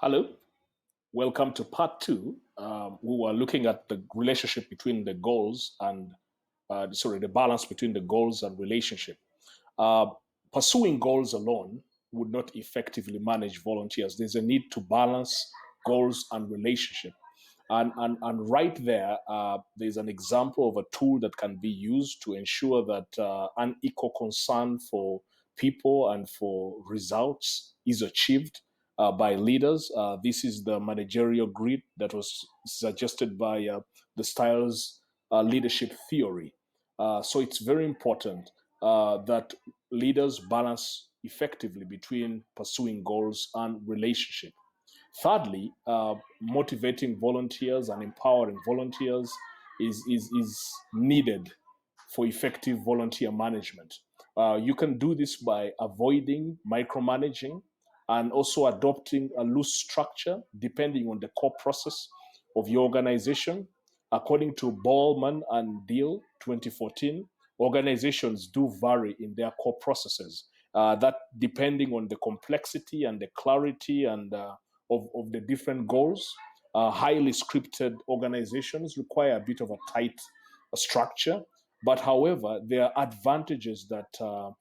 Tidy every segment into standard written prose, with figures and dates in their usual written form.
Hello, welcome to part two. We were looking at the relationship between the goals and, the balance between the goals and relationship. Uh, Pursuing goals alone would not effectively manage volunteers. There's a need to balance goals and relationship. And right there, there's an example of a tool that can be used to ensure that an equal concern for people and for results is achieved by leaders. This is the managerial grid that was suggested by the Styles leadership theory. So it's very important that leaders balance effectively between pursuing goals and relationship. Thirdly, motivating volunteers and empowering volunteers is needed for effective volunteer management. You can do this by avoiding micromanaging and also adopting a loose structure depending on the core process of your organization. According to Ballman and Deal 2014, organizations do vary in their core processes. That depending on the complexity and the clarity and of the different goals. Highly scripted organizations require a bit of a tight structure, but however, there are advantages that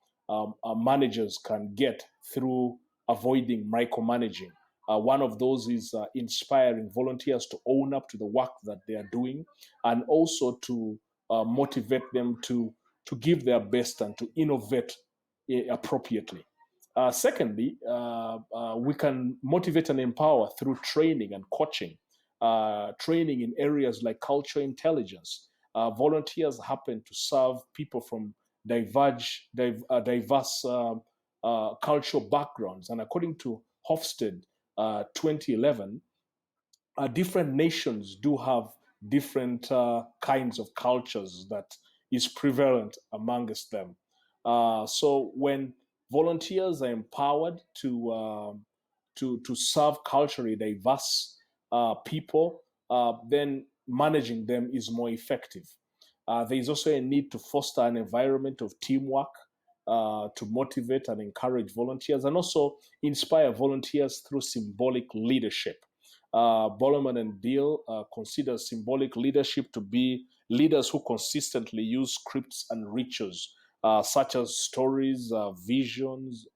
managers can get through avoiding micromanaging. One of those is inspiring volunteers to own up to the work that they are doing, and also to motivate them to give their best and to innovate appropriately. Secondly, we can motivate and empower through training and coaching, training in areas like cultural intelligence. Volunteers happen to serve people from diverse cultural backgrounds. And according to Hofstede 2011, different nations do have different kinds of cultures that is prevalent amongst them. So when volunteers are empowered to serve culturally diverse people, then managing them is more effective. There is also a need to foster an environment of teamwork to motivate and encourage volunteers and also inspire volunteers through symbolic leadership. Bollerman and Deal consider symbolic leadership to be leaders who consistently use scripts and rituals, such as stories, visions,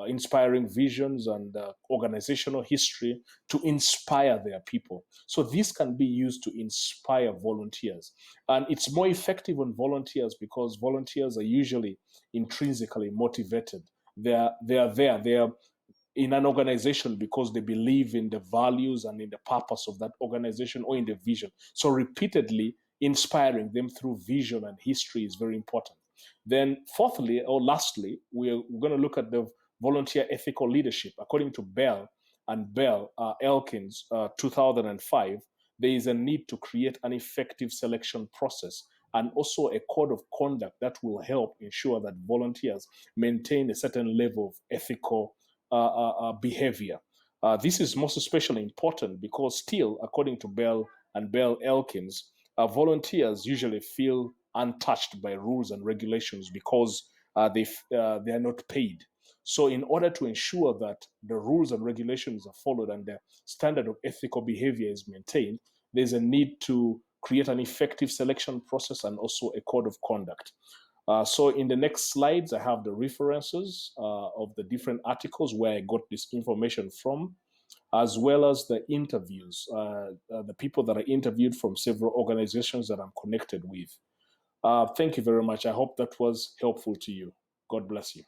inspiring visions, and organizational history to inspire their people. So this can be used to inspire volunteers. And it's more effective on volunteers because volunteers are usually intrinsically motivated. They're in an organization because they believe in the values and in the purpose of that organization or in the vision. So repeatedly inspiring them through vision and history is very important. Then fourthly or lastly, we're going to look at the volunteer ethical leadership. According to Bell and Bell Elkins 2005, there is a need to create an effective selection process and also a code of conduct that will help ensure that volunteers maintain a certain level of ethical behavior. This is most especially important because still, according to Bell and Bell Elkins, volunteers usually feel untouched by rules and regulations because they are not paid. So, in order to ensure that the rules and regulations are followed and the standard of ethical behavior is maintained, there's a need to create an effective selection process and also a code of conduct. So in the next slides, I have the references of the different articles where I got this information from, as well as the interviews, the people that are interviewed from several organizations that I'm connected with. Thank you very much. I hope that was helpful to you. God bless you.